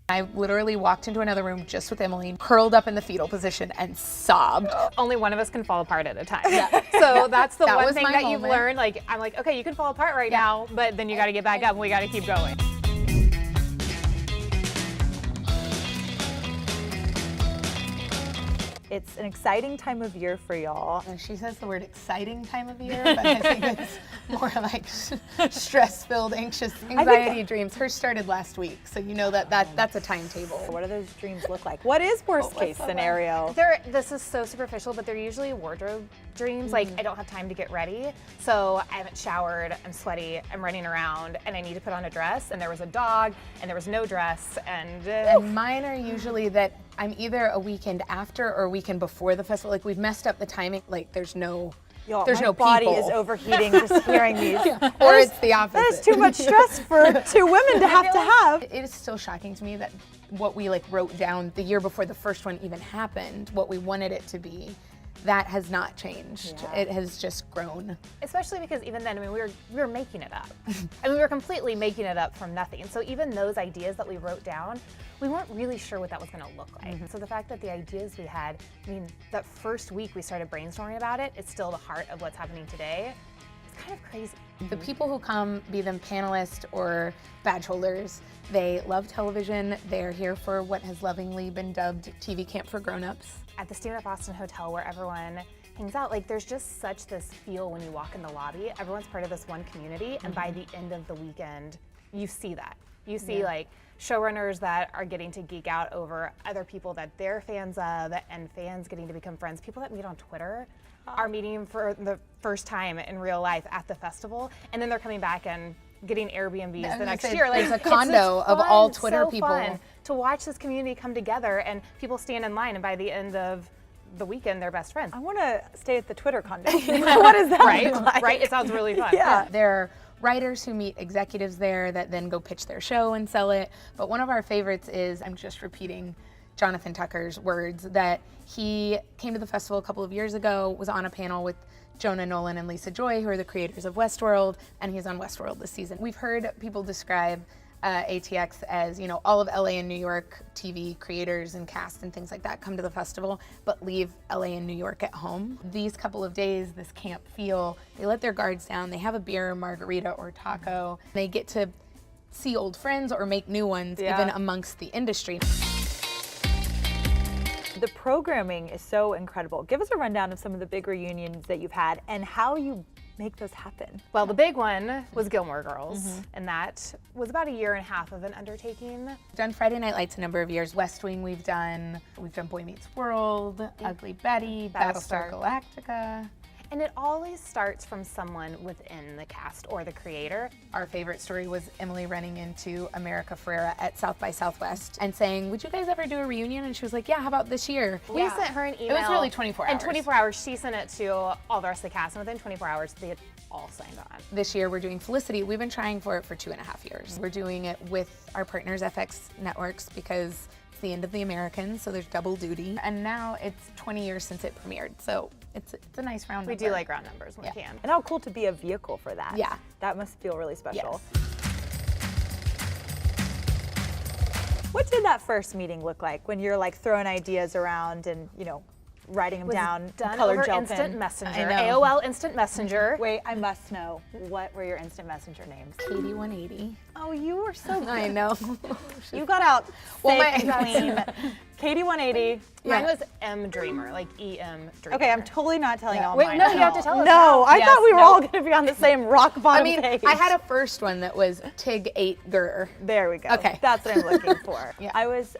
I literally walked into another room just with Emily, curled up in the fetal position and sobbed. Only one of us can fall apart at a time. So that's the one thing that you've learned. Like, I'm like, okay, you can fall apart right now, but then you got to get back up and we got to keep going. It's an exciting time of year for y'all. And she says the word exciting time of year, but I think it's more like stress-filled, anxious, anxiety dreams. Hers started last week, so you know that's a timetable. What do those dreams look like? What is worst case scenario? This is so superficial, but they're usually wardrobe dreams. Like, I don't have time to get ready, so I haven't showered, I'm sweaty, I'm running around, and I need to put on a dress, and there was a dog, and there was no dress, and mine are usually that I'm either a weekend after or a weekend before the festival. Like, we've messed up the timing. Like, there's no my body is overheating just hearing these. Or it's the opposite. That is too much stress for two women to have. It is still shocking to me that what we wrote down the year before the first one even happened, what we wanted it to be, that has not changed. Yeah. It has just grown. Especially because even then, I mean, we were making it up. I mean, we were completely making it up from nothing. So even those ideas that we wrote down, we weren't really sure what that was going to look like. So the fact that the ideas we had, I mean, that first week we started brainstorming about it, it's still the heart of what's happening today. It's kind of crazy. The people who come, be them panelists or badge holders, they love television. They're here for what has lovingly been dubbed TV Camp for Grown-Ups. At the Steam at Boston Hotel, where everyone hangs out, like, there's just such this feel when you walk in the lobby. Everyone's part of this one community, and by the end of the weekend, you see that. You see like showrunners that are getting to geek out over other people that they're fans of, and fans getting to become friends. People that meet on Twitter are meeting for the first time in real life at the festival, and then they're coming back and getting Airbnbs the next year. Like, there's a condo of all Twitter people. Fun to watch this community come together, and people stand in line, and by the end of the weekend, they're best friends. I want to stay at the Twitter condo. What is that like? Right? It sounds really fun. Yeah. There are writers who meet executives there that then go pitch their show and sell it. But one of our favorites is, I'm just repeating Jonathan Tucker's words, that he came to the festival a couple of years ago, was on a panel with Jonah Nolan and Lisa Joy, who are the creators of Westworld, and he's on Westworld this season. We've heard people describe ATX as, you know, all of LA and New York TV creators and cast and things like that come to the festival, but leave LA and New York at home. These couple of days, this camp feel, they let their guards down, they have a beer, margarita, or taco. They get to see old friends or make new ones, even amongst the industry. The programming is so incredible. Give us a rundown of some of the big reunions that you've had and how you make those happen. Well, the big one was Gilmore Girls, and that was about 1.5 years of an undertaking. We've done Friday Night Lights a number of years. West Wing we've done Boy Meets World, Ugly Betty, Battlestar Galactica. And it always starts from someone within the cast or the creator. Our favorite story was Emily running into America Ferrera at South by Southwest and saying, would you guys ever do a reunion? And she was like, yeah, how about this year? We sent her an email. It was really 24 hours. In 24 hours, she sent it to all the rest of the cast, and within 24 hours, they had all signed on. This year, we're doing Felicity. We've been trying for it for 2.5 years. We're doing it with our partners, FX Networks, because it's the end of The Americans, so there's double duty. And now it's 20 years since it premiered, so it's a nice round number. We do like round numbers when we can. And how cool to be a vehicle for that. Yeah. That must feel really special. Yes. What did that first meeting look like when you're like throwing ideas around and, you know, writing them down, done colored over gel Instant pen? Messenger, I know. AOL Instant Messenger. Wait, I must know. What were your Instant Messenger names? Katie 180. Oh, you were so good. I know. You got out Well, safe and clean. Katie 180. Mine was M Dreamer, like EM Dreamer. Okay, I'm totally not telling all Wait, mine. no, you have to tell us. No, I Yes, thought we were no. all going to be on the same rock bottom page. I had a first one that was Tig 8 Gur. There we go. Okay. That's what I'm looking for. Yeah. I was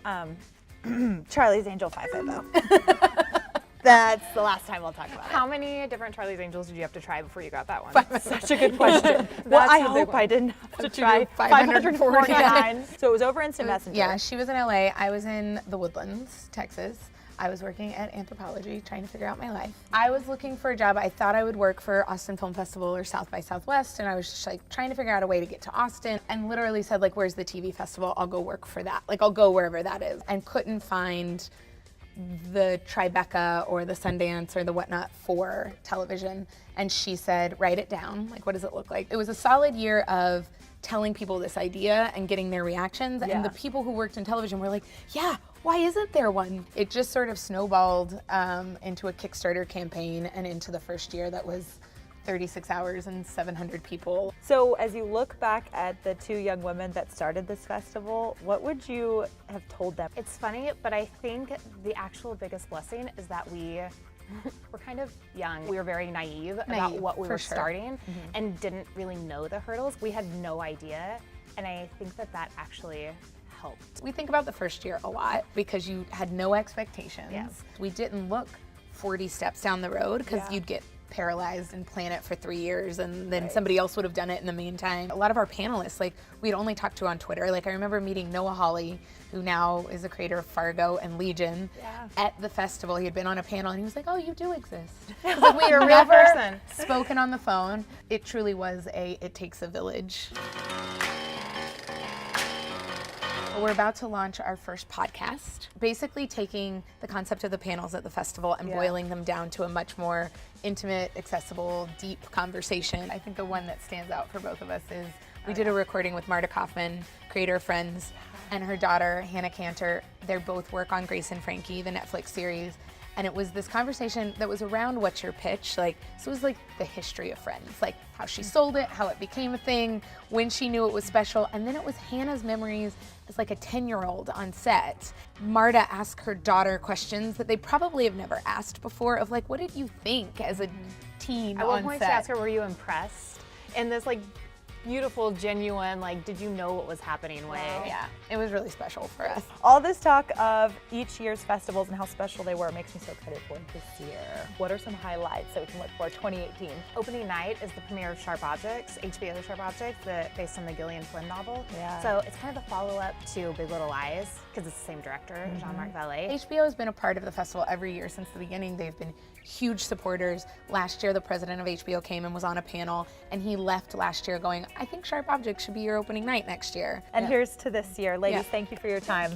Charlie's Angel 550. That's the last time we'll talk about it. How many different Charlie's Angels did you have to try before you got that one? Such a good question. Well, I hope I didn't have to try 549. So it was over Instant Messenger. Yeah, she was in LA. I was in the Woodlands, Texas. I was working at Anthropology, trying to figure out my life. I was looking for a job. I thought I would work for Austin Film Festival or South by Southwest, and I was just like trying to figure out a way to get to Austin, and literally said, like, where's the TV festival? I'll go work for that. Like, I'll go wherever that is. And couldn't find the Tribeca or the Sundance or the whatnot for television. And she said, write it down. Like, what does it look like? It was a solid year of telling people this idea and getting their reactions. Yeah. And the people who worked in television were like, yeah, why isn't there one? It just sort of snowballed into a Kickstarter campaign and into the first year that was 36 hours and 700 people. So as you look back at the two young women that started this festival, what would you have told them? It's funny, but I think the actual biggest blessing is that we're kind of young. We were very naive about what we were starting and didn't really know the hurdles. We had no idea, and I think that actually helped. We think about the first year a lot because you had no expectations. Yeah. We didn't look 40 steps down the road because you'd get paralyzed and plan it for 3 years, and then somebody else would have done it in the meantime. A lot of our panelists, like, we'd only talked to on Twitter. Like, I remember meeting Noah Hawley, who now is the creator of Fargo and Legion, at the festival. He had been on a panel and he was like, oh, you do exist. Like, we were never spoken on the phone. It truly was it takes a village. We're about to launch our first podcast, basically taking the concept of the panels at the festival and boiling them down to a much more intimate, accessible, deep conversation. I think the one that stands out for both of us is we did a recording with Marta Kaufman, creator of Friends, and her daughter, Hannah Cantor. They both work on Grace and Frankie, the Netflix series. And it was this conversation that was around what's your pitch? Like, so it was like the history of Friends, like how she sold it, how it became a thing, when she knew it was special. And then it was Hannah's memories as like a 10-year-old on set. Marta asked her daughter questions that they probably have never asked before of like, what did you think as a teen on set? At one point she asked her, were you impressed? And this like beautiful, genuine, like, did you know what was happening way? Yeah, it was really special for us. All this talk of each year's festivals and how special they were makes me so excited for this year. What are some highlights that we can look for 2018? Opening night is the premiere of Sharp Objects, HBO's Sharp Objects, based on the Gillian Flynn novel. Yeah. So it's kind of the follow-up to Big Little Lies, because it's the same director, Jean-Marc Vallée. HBO has been a part of the festival every year since the beginning. They've been huge supporters. Last year, the president of HBO came and was on a panel, and he left last year going, I think Sharp Objects should be your opening night next year. And here's to this year. Ladies, thank you for your time.